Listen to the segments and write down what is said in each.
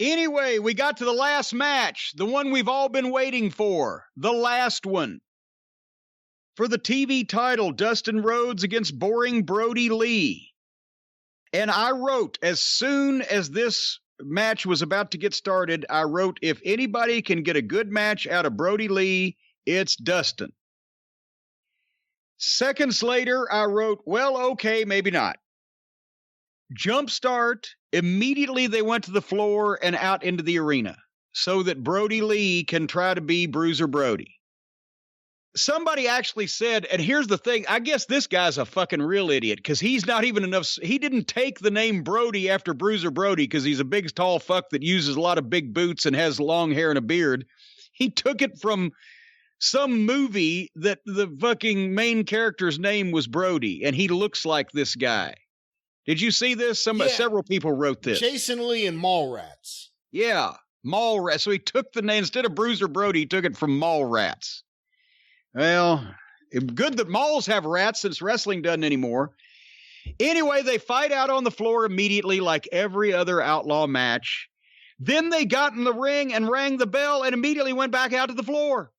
Anyway, we got to the last match, the one we've all been waiting for, the last one. For the TV title, Dustin Rhodes against boring Brodie Lee. And I wrote, as soon as this match was about to get started, I wrote, if anybody can get a good match out of Brodie Lee, it's Dustin. Seconds later, I wrote, well, okay, maybe not. Jumpstart, immediately they went to the floor and out into the arena so that Brodie Lee can try to be Bruiser Brodie. Somebody actually said, and here's the thing, I guess this guy's a fucking real idiot because he's not even enough. He didn't take the name Brodie after Bruiser Brodie because he's a big, tall fuck that uses a lot of big boots and has long hair and a beard. He took it from some movie that the fucking main character's name was Brodie, and he looks like this guy. Did you see this? Several people wrote this. Jason Lee and Mallrats. Yeah, Mallrats. So he took the name, instead of Bruiser Brodie, he took it from Mallrats. Well, good that malls have rats since wrestling doesn't anymore. Anyway, they fight out on the floor immediately like every other outlaw match. Then they got in the ring and rang the bell and immediately went back out to the floor.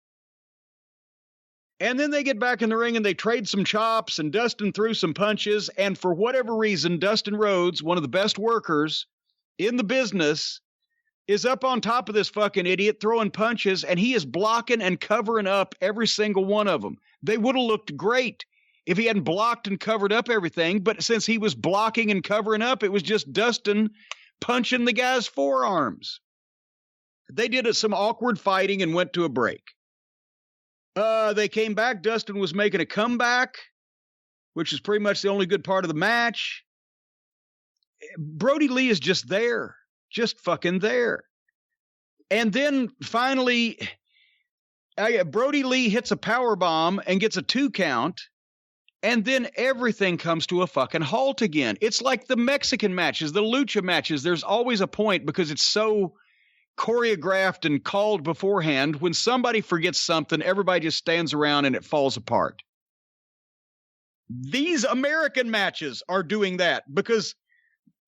And then they get back in the ring and they trade some chops and Dustin threw some punches. And for whatever reason, Dustin Rhodes, one of the best workers in the business, is up on top of this fucking idiot throwing punches, and he is blocking and covering up every single one of them. They would have looked great if he hadn't blocked and covered up everything, but since he was blocking and covering up, it was just Dustin punching the guy's forearms. They did some awkward fighting and went to a break. They came back. Dustin was making a comeback, which is pretty much the only good part of the match. Brodie Lee is just there. Just fucking there. And then finally, Brodie Lee hits a power bomb and gets a 2 count. And then everything comes to a fucking halt again. It's like the Mexican matches, the lucha matches. There's always a point because it's so choreographed and called beforehand. When somebody forgets something, everybody just stands around and it falls apart. These American matches are doing that because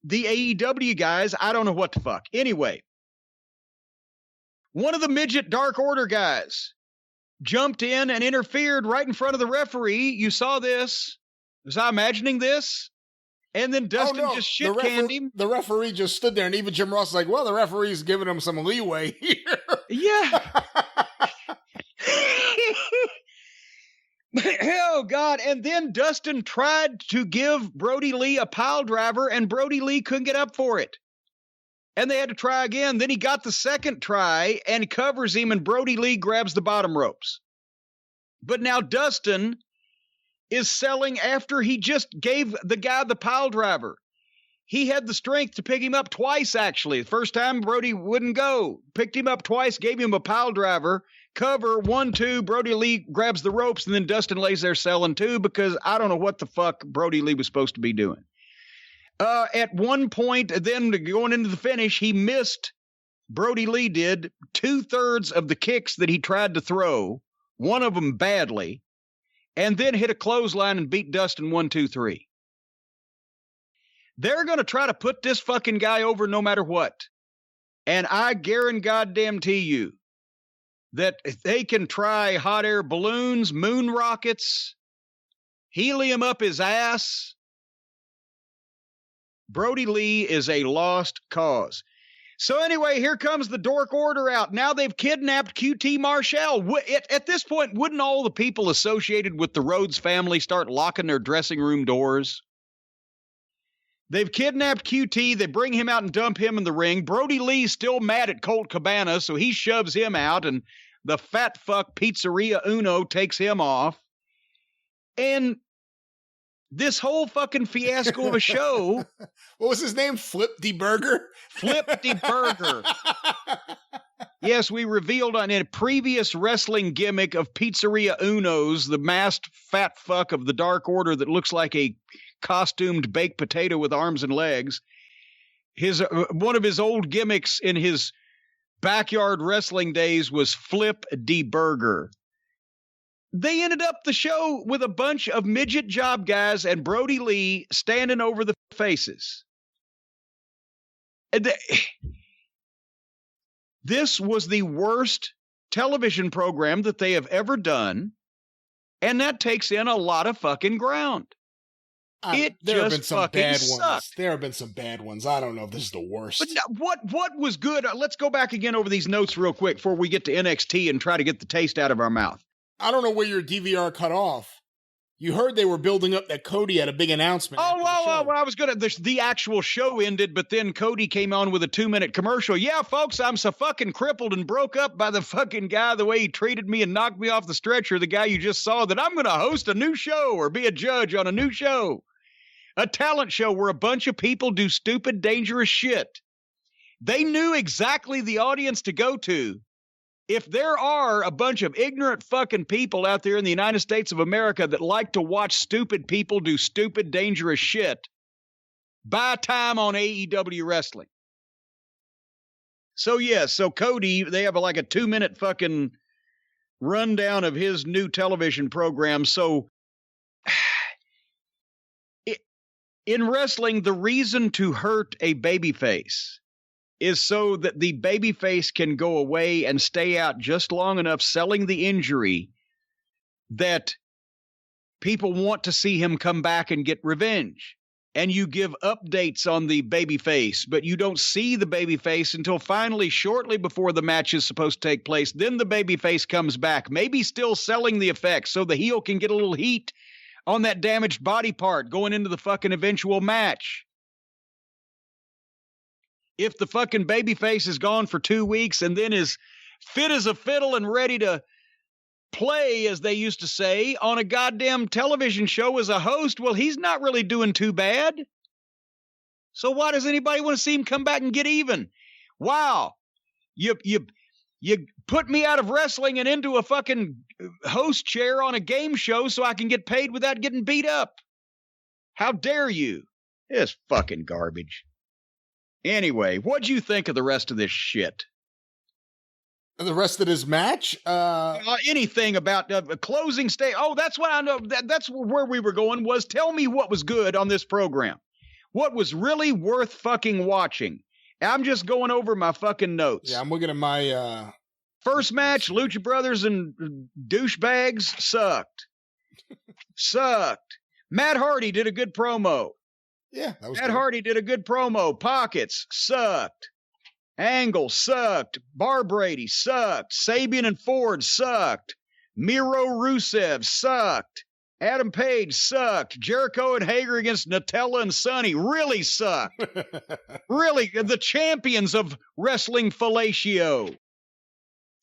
the AEW guys, I don't know what the fuck. Anyway, one of the midget Dark Order guys jumped in and interfered right in front of the referee. You saw this. Was I imagining this? And then Dustin just shit-canned him. The referee just stood there, and even Jim Ross was like, well, the referee's giving him some leeway here. Yeah. Oh, God. And then Dustin tried to give Brodie Lee a pile driver, and Brodie Lee couldn't get up for it. And they had to try again. Then he got the second try and covers him, and Brodie Lee grabs the bottom ropes. But now Dustin is selling after he just gave the guy the pile driver. He had the strength to pick him up twice, actually. The first time, Brodie wouldn't go. Picked him up twice, gave him a pile driver. Cover, 1, 2, Brodie Lee grabs the ropes, and then Dustin lays there selling too, because I don't know what the fuck Brodie Lee was supposed to be doing. At one point, then going into the finish, he missed, Brodie Lee did, 2/3 of the kicks that he tried to throw, one of them badly, and then hit a clothesline and beat Dustin 1, 2, 3. They're going to try to put this fucking guy over no matter what. And I guarantee you that they can try hot air balloons, moon rockets, helium up his ass. Brodie Lee is a lost cause. So anyway, here comes the Dork Order out. Now they've kidnapped QT Marshall. At this point, wouldn't all the people associated with the Rhodes family start locking their dressing room doors? They've kidnapped QT. They bring him out and dump him in the ring. Brodie Lee's still mad at Colt Cabana, so he shoves him out, and the fat fuck Pizzeria Uno takes him off. And this whole fucking fiasco of a show. What was his name? Flip D Burger? Flip D Burger. Yes, we revealed on a previous wrestling gimmick of Pizzeria Uno's, the masked fat fuck of the Dark Order that looks like a costumed baked potato with arms and legs. One of his old gimmicks in his backyard wrestling days was Flip D Burger. They ended up the show with a bunch of midget job guys and Brodie Lee standing over the faces. This was the worst television program that they have ever done, and that takes in a lot of fucking ground. There have been some bad sucked. ones. There have been some bad ones. I don't know if this is the worst. But what was good? Let's go back again over these notes real quick before we get to NXT and try to get the taste out of our mouth. I don't know where your DVR cut off. You heard they were building up that Cody had a big announcement. Well, I was the actual show ended, but then Cody came on with a 2-minute commercial. Yeah, folks, I'm so fucking crippled and broke up by the fucking guy, the way he treated me and knocked me off the stretcher, the guy you just saw, that I'm going to host a new show or be a judge on a new show. A talent show where a bunch of people do stupid, dangerous shit. They knew exactly the audience to go to. If there are a bunch of ignorant fucking people out there in the United States of America that like to watch stupid people do stupid, dangerous shit, buy time on AEW wrestling. So, so Cody, they have like a 2-minute fucking rundown of his new television program. So, in wrestling, the reason to hurt a babyface is so that the babyface can go away and stay out just long enough selling the injury that people want to see him come back and get revenge. And you give updates on the babyface, but you don't see the babyface until finally, shortly before the match is supposed to take place. Then the babyface comes back, maybe still selling the effects so the heel can get a little heat on that damaged body part going into the fucking eventual match. If the fucking babyface is gone for 2 weeks and then is fit as a fiddle and ready to play, as they used to say, on a goddamn television show as a host, well, he's not really doing too bad. So why does anybody want to see him come back and get even? Wow. You put me out of wrestling and into a fucking host chair on a game show so I can get paid without getting beat up. How dare you? It's fucking garbage. Anyway, what'd you think of the rest of this shit? The rest of this match? Anything about a closing stage? Oh, that's what I know. That's where we were going, was tell me what was good on this program. What was really worth fucking watching? I'm just going over my fucking notes. Yeah, I'm looking at my... First match, Lucha Brothers and douchebags sucked. Sucked. Matt Hardy did a good promo. Yeah, that was Matt good. Hardy did a good promo. Pockets sucked. Angle sucked. Bar Brady sucked. Sabian and Ford sucked. Miro Rusev sucked. Adam Page sucked. Jericho and Hager against Nutella and Sonny really sucked. Really, the champions of wrestling fellatio.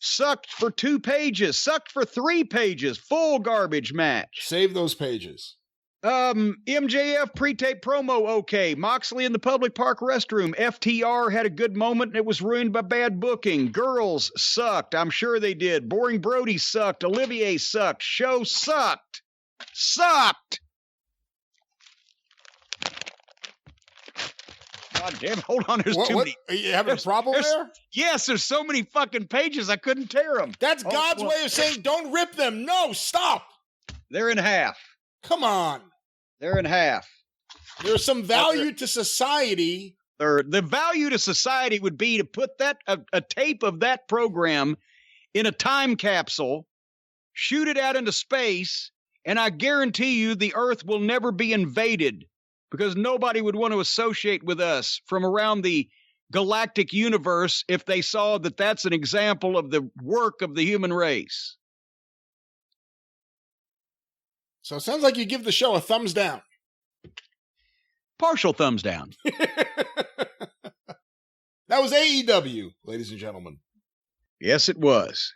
Sucked for 2 pages. Sucked for 3 pages. Full garbage match. Save those pages. MJF pre-tape promo, okay. Moxley in the public park restroom. FTR had a good moment and it was ruined by bad booking. Girls sucked. I'm sure they did. Boring Brodie sucked. Olivier sucked. Show sucked. Sucked. God damn it. Hold on. There's too many. Are you having a problem there? Yes, there's so many fucking pages I couldn't tear them. That's God's way of saying don't rip them. No, stop. They're in half. Come on. They're in half. There's some value to society. The value to society would be to put that a tape of that program in a time capsule, shoot it out into space, and I guarantee you the Earth will never be invaded because nobody would want to associate with us from around the galactic universe if they saw that that's an example of the work of the human race. So it sounds like you give the show a thumbs down. Partial thumbs down. That was AEW, ladies and gentlemen. Yes, it was.